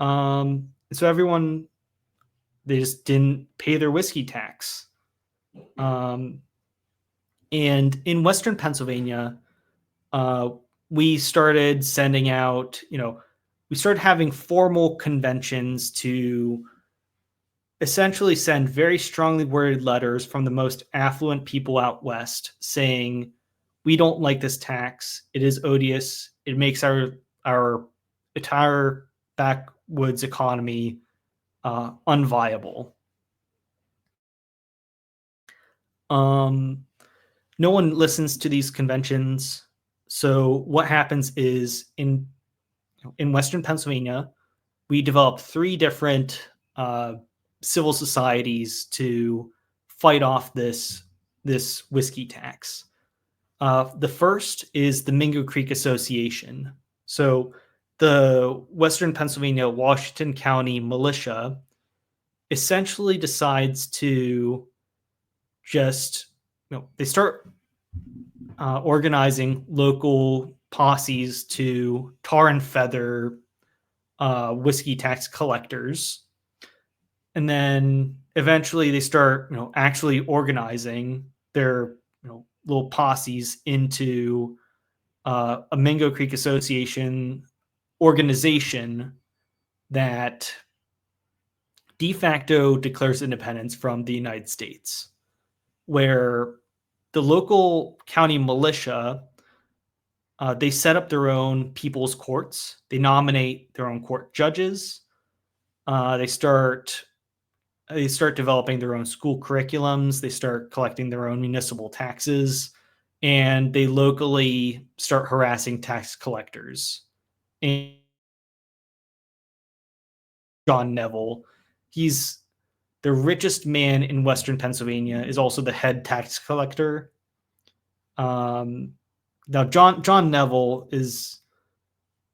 So everyone, they just didn't pay their whiskey tax. And in Western Pennsylvania, we started sending out, we started having formal conventions to essentially send very strongly worded letters from the most affluent people out west saying, we don't like this tax. It is odious. It makes our entire backwoods economy unviable. No one listens to these conventions. So what happens is in Western Pennsylvania, we developed 3 different civil societies to fight off this whiskey tax. The first is the Mingo Creek Association. So the Western Pennsylvania Washington County militia essentially decides to just, they start organizing local posses to tar and feather whiskey tax collectors. And then eventually they start, actually organizing their, little posses into a Mingo Creek Association organization that de facto declares independence from the United States, where the local county militia, they set up their own people's courts. They nominate their own court judges. They start developing their own school curriculums. They start collecting their own municipal taxes, and they locally start harassing tax collectors. And John Neville, he's the richest man in Western Pennsylvania, is also the head tax collector. Now, John Neville is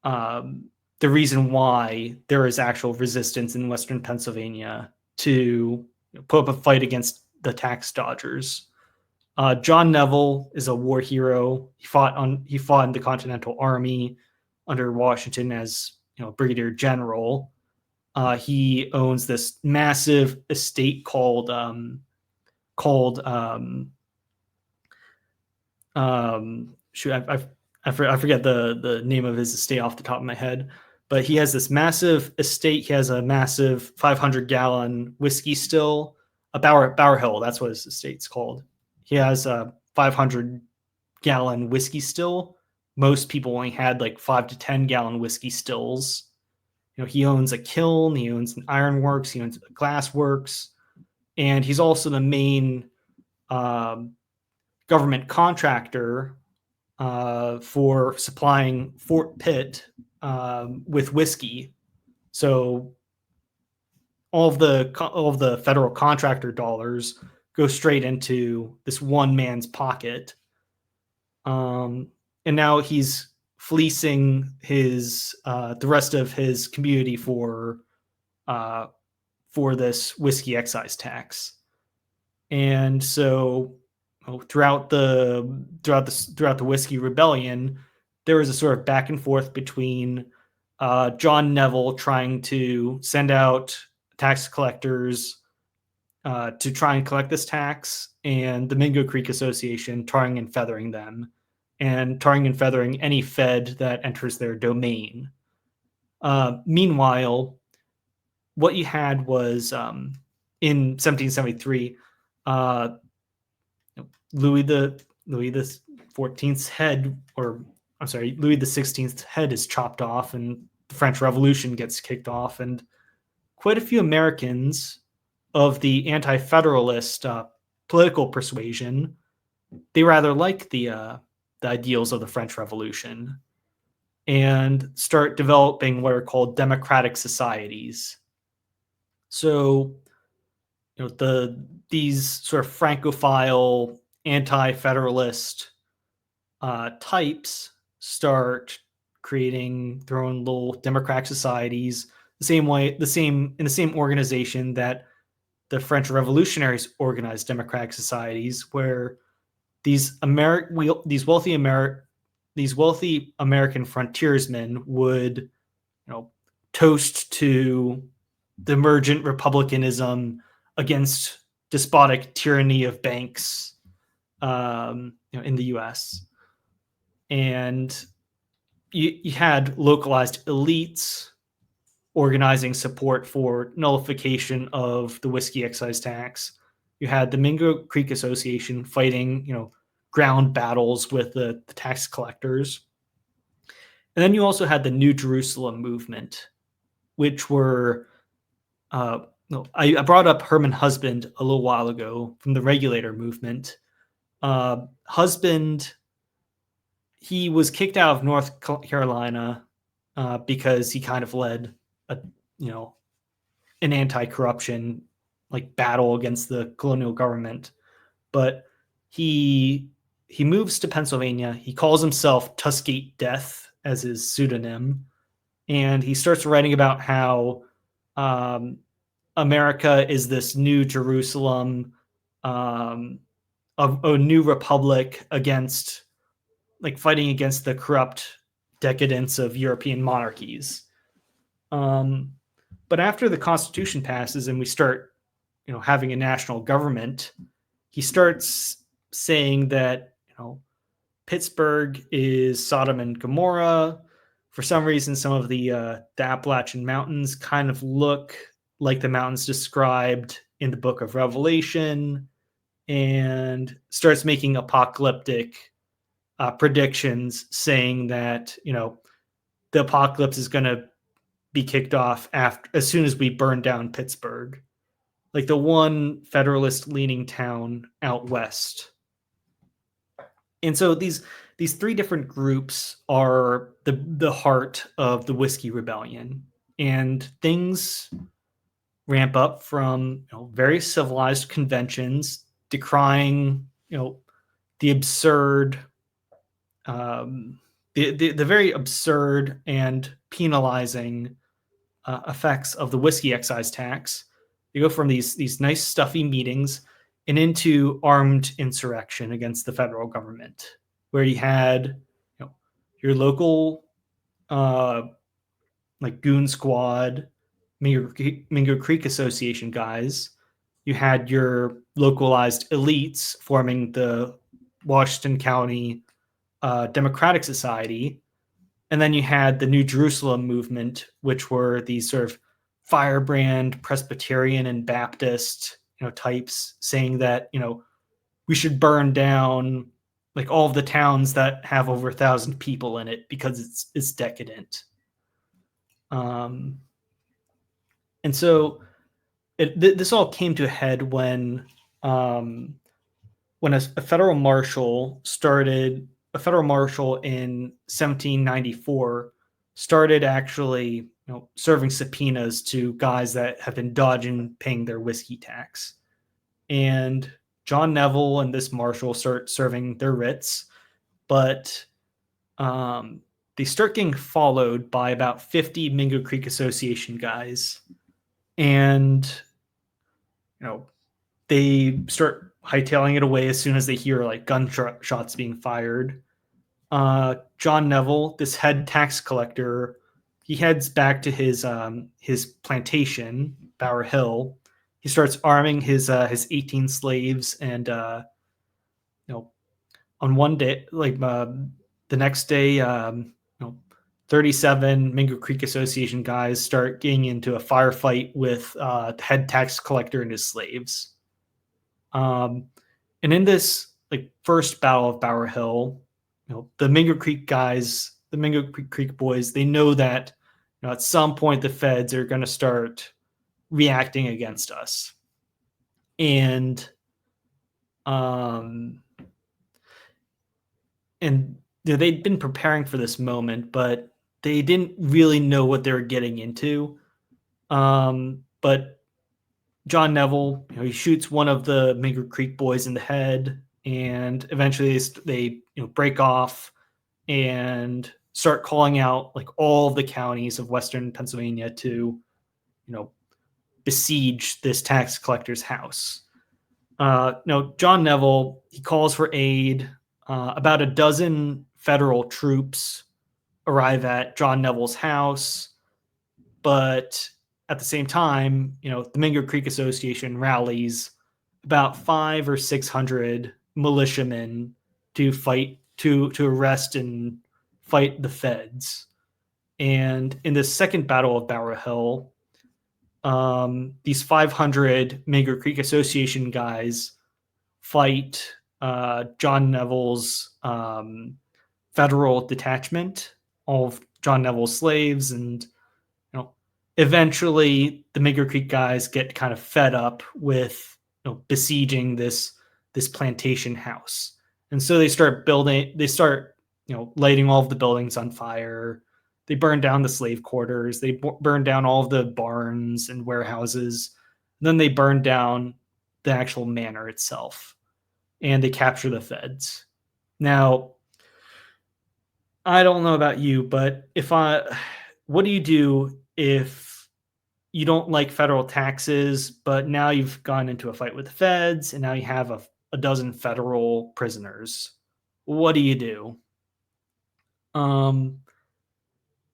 the reason why there is actual resistance in Western Pennsylvania to put up a fight against the tax dodgers. John Neville is a war hero. He fought in the Continental Army under Washington as brigadier general. He owns this massive estate called shoot, I've I forget the name of his estate off the top of my head, but he has this massive estate. He has a massive 500-gallon whiskey still, a Bower Hill. That's what his estate's called. He has a 500-gallon whiskey still. Most people only had like 5 to 10 gallon whiskey stills. He owns a kiln, he owns an ironworks, he owns a glassworks, and he's also the main government contractor for supplying Fort Pitt with whiskey. So all of the federal contractor dollars go straight into this one man's pocket. And now he's fleecing the rest of his community for this whiskey excise tax. And so throughout the Whisky Rebellion, there was a sort of back and forth between John Neville trying to send out tax collectors to try and collect this tax, and the Mingo Creek Association tarring and feathering them, and tarring and feathering any Fed that enters their domain. Meanwhile, what you had was in 1773, Louis the 14th's head, or I'm sorry, Louis the 16th's head is chopped off, and the French Revolution gets kicked off, and quite a few Americans of the anti-federalist political persuasion, they rather like the ideals of the French Revolution and start developing what are called democratic societies. So, these sort of Francophile anti-federalist types start creating their own little democratic societies, in the same organization that the French revolutionaries organized democratic societies, where these wealthy American frontiersmen would, toast to the emergent republicanism against despotic tyranny of banks, in the U.S. And you had localized elites organizing support for nullification of the whiskey excise tax. You had the Mingo Creek Association fighting, ground battles with the tax collectors. And then you also had the New Jerusalem movement, which were, I brought up Herman Husband a little while ago from the Regulator movement. Husband, he was kicked out of North Carolina because he kind of led an anti-corruption battle against the colonial government. But he moves to Pennsylvania. He calls himself Tuskegee Death as his pseudonym, and he starts writing about how America is this new Jerusalem, a new republic against, fighting against the corrupt decadence of European monarchies. But after the Constitution passes and we start, having a national government, he starts saying that, Pittsburgh is Sodom and Gomorrah. For some reason, some of the Appalachian Mountains kind of look like the mountains described in the Book of Revelation, and starts making apocalyptic predictions, saying that, the apocalypse is going to be kicked off as soon as we burn down Pittsburgh, the one Federalist-leaning town out west. And so these three different groups are the heart of the Whisky Rebellion, and things ramp up from very civilized conventions decrying the absurd, the very absurd and penalizing effects of the whiskey excise tax. You go from these nice stuffy meetings and into armed insurrection against the federal government, where you had your local goon squad, Mingo Creek Association guys. You had your localized elites forming the Washington County democratic society. And then you had the New Jerusalem movement, which were these sort of firebrand Presbyterian and Baptist, types saying that, we should burn down like all of the towns that have over 1,000 people in it because it's decadent. And so this all came to a head when a federal marshal in 1794 started actually serving subpoenas to guys that have been dodging paying their whiskey tax. And John Neville and this marshal start serving their writs, but they start getting followed by about 50 Mingo Creek Association guys. And, they start hightailing it away as soon as they hear like gunshots being fired. John Neville, this head tax collector, he heads back to his plantation, Bower Hill. He starts arming his 18 slaves, and on one day, the next day, 37 Mingo Creek Association guys start getting into a firefight with the head tax collector and his slaves. And in this first battle of Bower Hill, the Mingo Creek guys, the Mingo Creek boys, they know that at some point the feds are going to start reacting against us. And they'd been preparing for this moment, but they didn't really know what they were getting into. But John Neville, he shoots one of the Mingo Creek boys in the head, and eventually they break off and start calling out all of the counties of Western Pennsylvania to, besiege this tax collector's house. John Neville, he calls for aid. About a dozen federal troops arrive at John Neville's house, but at the same time, the Mingo Creek Association rallies about 500 or 600 militiamen to fight, to arrest and fight the feds. And in the second battle of Bower Hill, these 500 Mingo Creek Association guys fight John Neville's federal detachment, all of John Neville's slaves, and eventually the Mingo Creek guys get kind of fed up with besieging this plantation house, and so they start lighting all of the buildings on fire. They burn down the slave quarters. They burn down all of the barns and warehouses. And then they burn down the actual manor itself, and they capture the feds. Now, I don't know about you, but what do you do if you don't like federal taxes, but now you've gone into a fight with the feds, and now you have a dozen federal prisoners? What do you do?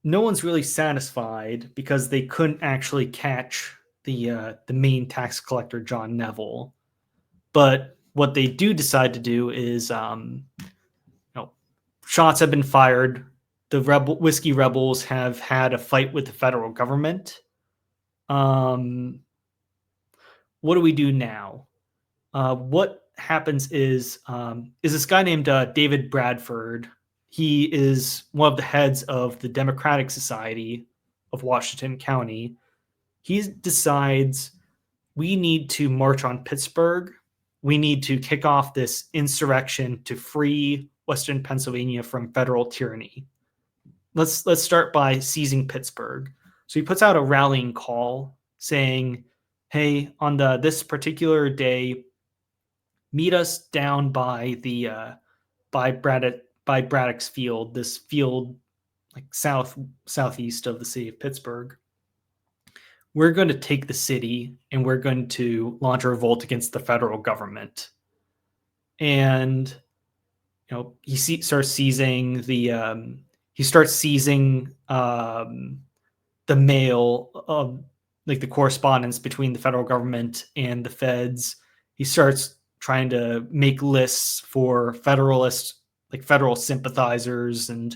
No one's really satisfied because they couldn't actually catch the main tax collector, John Neville. But what they do decide to do is, shots have been fired. The Whiskey Rebels have had a fight with the federal government. What do we do now? What happens is this guy named David Bradford. He is one of the heads of the Democratic Society of Washington County. He decides we need to march on Pittsburgh. We need to kick off this insurrection to free Western Pennsylvania from federal tyranny. Let's start by seizing Pittsburgh. So he puts out a rallying call saying, hey, on this particular day, meet us down by Braddock's Field, this field southeast of the city of Pittsburgh. We're going to take the city and we're going to launch a revolt against the federal government. And he starts seizing the mail of the correspondence between the federal government and the feds. He starts trying to make lists for Federalist like federal sympathizers, and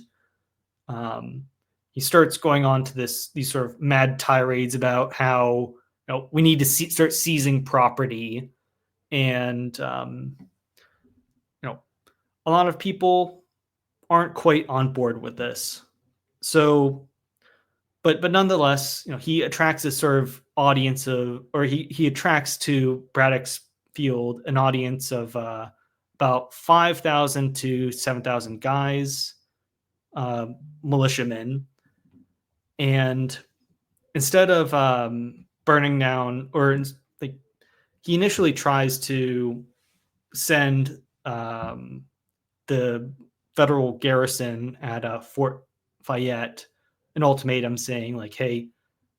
he starts going on to these sort of mad tirades about how we need to start seizing property, and a lot of people aren't quite on board with this. So, but nonetheless, he attracts a sort of audience of, or he attracts to Braddock's field an audience of about 5,000 to 7,000 guys, militiamen, and instead of burning down, or like he initially tries to send the federal garrison at Fort Fayette an ultimatum saying like, "Hey,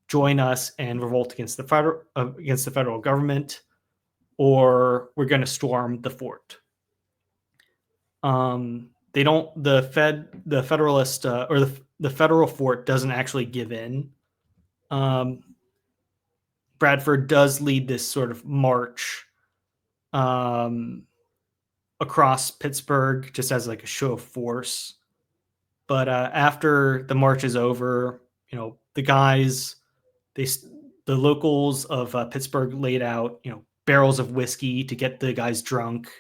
join us and revolt against the federal government, or we're going to storm the fort." They don't. The Federalist or the federal fort doesn't actually give in. Bradford does lead this sort of march across Pittsburgh just as like a show of force. But after the march is over, the guys, the locals of Pittsburgh laid out, barrels of whiskey to get the guys drunk,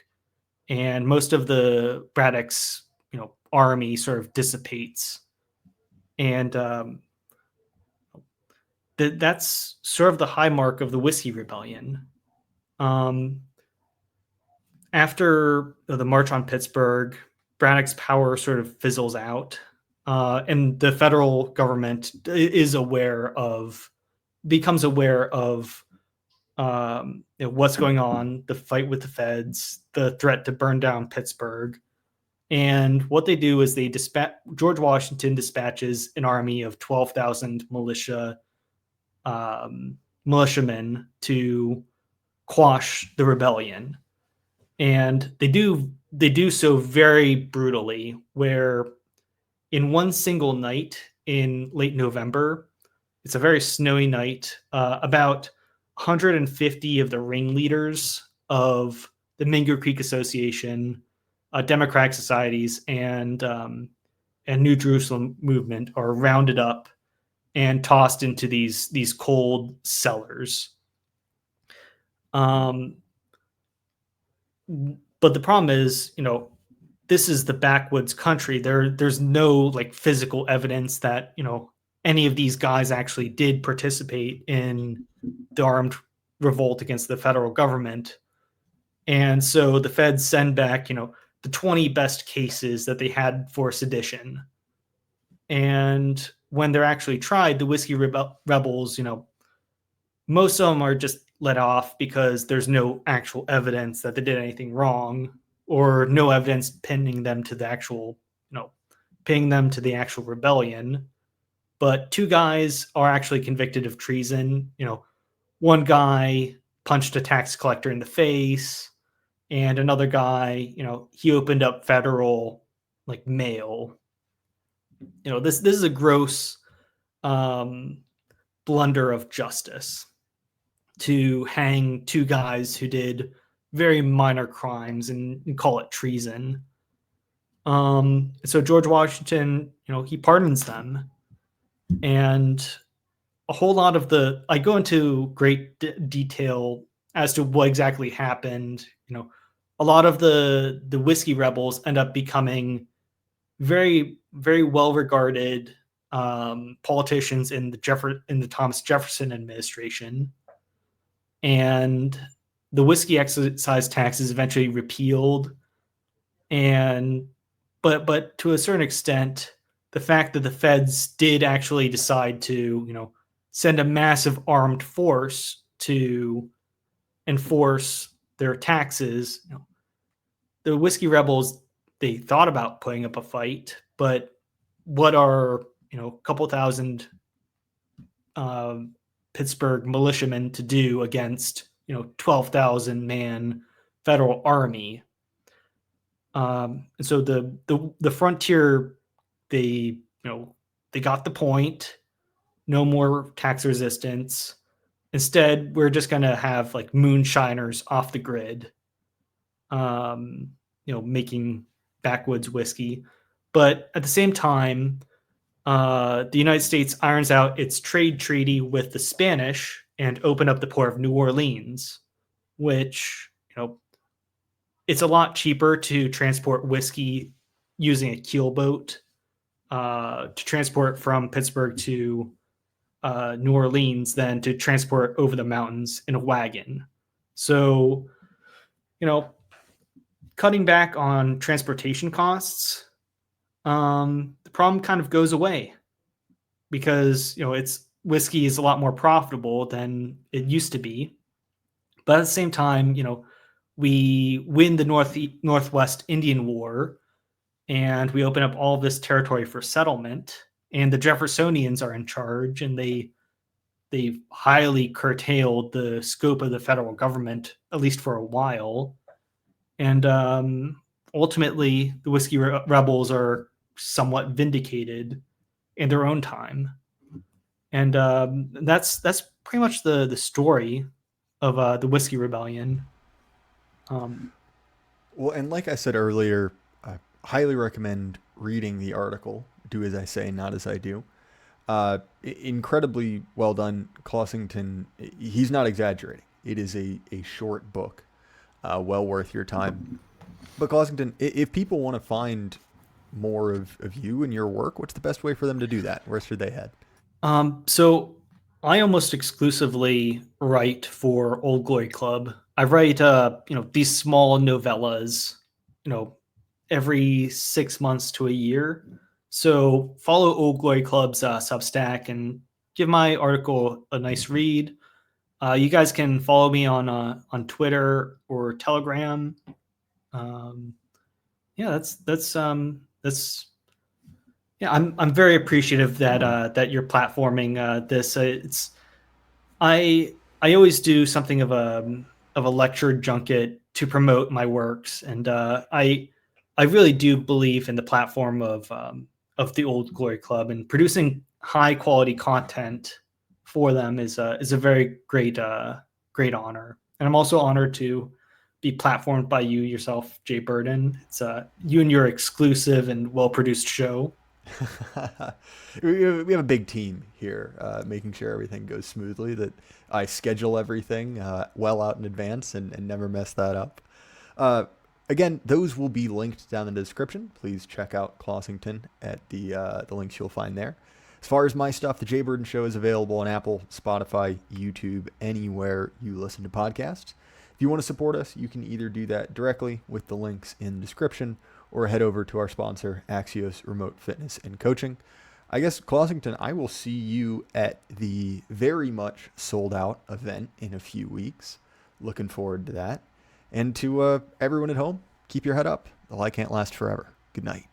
and most of the Braddock's, army sort of dissipates, and that's sort of the high mark of the Whisky Rebellion. After the march on Pittsburgh, Braddock's power sort of fizzles out, and the federal government becomes aware of what's going on, the fight with the feds, the threat to burn down Pittsburgh. And what they do is George Washington dispatches an army of 12,000 militiamen to quash the rebellion. And they do so very brutally, where in one single night in late November, it's a very snowy night, about 150 of the ringleaders of the Mingo Creek Association, Democratic Societies, and New Jerusalem movement are rounded up and tossed into these cold cellars. But the problem is, this is the backwoods country. There's no like physical evidence that, any of these guys actually did participate in the armed revolt against the federal government. And so the feds send back, the 20 best cases that they had for sedition. And when they're actually tried, the Whiskey Rebels, most of them are just let off because there's no actual evidence that they did anything wrong, or no evidence pinning them to the actual rebellion. But two guys are actually convicted of treason. One guy punched a tax collector in the face, and another guy, he opened up federal mail. This is a gross blunder of justice to hang two guys who did very minor crimes and call it treason. So George Washington, he pardons them, and a whole lot of I go into great detail as to what exactly happened. A lot of the Whiskey Rebels end up becoming very, very well-regarded politicians in the Thomas Jefferson administration, and the whiskey excise tax is eventually repealed. But to a certain extent, the fact that the feds did actually decide to, send a massive armed force to enforce their taxes, the Whiskey Rebels, they thought about putting up a fight, but what are, a couple thousand Pittsburgh militiamen to do against, 12,000 man federal army? So the frontier, they got the point. No more tax resistance. Instead, we're just going to have moonshiners off the grid, making backwoods whiskey. But at the same time, the United States irons out its trade treaty with the Spanish and open up the port of New Orleans, which, it's a lot cheaper to transport whiskey using a keelboat to transport from Pittsburgh to New Orleans than to transport over the mountains in a wagon. So, you know, cutting back on transportation costs, the problem kind of goes away because it's whiskey is a lot more profitable than it used to be. But at the same time, we win the Northwest Indian War, and we open up all this territory for settlement. And the Jeffersonians are in charge, and they've highly curtailed the scope of the federal government, at least for a while. And ultimately, the Whiskey Rebels are somewhat vindicated in their own time. And that's pretty much the story of the Whiskey Rebellion. Well, and like I said earlier, I highly recommend reading the article. Do as I say, not as I do. Incredibly well done. Clossington, he's not exaggerating. It is a short book, well worth your time. But Clossington, if people want to find more of you and your work, what's the best way for them to do that? Where should they head? So I almost exclusively write for Old Glory Club. I write, these small novellas, every 6 months to a year. So follow Old Glory Club's Substack and give my article a nice read. You guys can follow me on Twitter or Telegram. Yeah, that's yeah. I'm very appreciative that you're platforming this. I always do something of a lecture junket to promote my works, and I really do believe in the platform of the Old Glory Club, and producing high quality content for them is a very great honor. And I'm also honored to be platformed by you yourself, Jay Burden. It's you and your exclusive and well produced show. We have a big team here, making sure everything goes smoothly. That I schedule everything well out in advance and never mess that up. Again, those will be linked down in the description. Please check out Clossington at the links you'll find there. As far as my stuff, the Jay Burden Show is available on Apple, Spotify, YouTube, anywhere you listen to podcasts. If you want to support us, you can either do that directly with the links in the description or head over to our sponsor, Axios Remote Fitness and Coaching. I guess, Clossington, I will see you at the very much sold out event in a few weeks. Looking forward to that. And to everyone at home, keep your head up. The light can't last forever. Good night.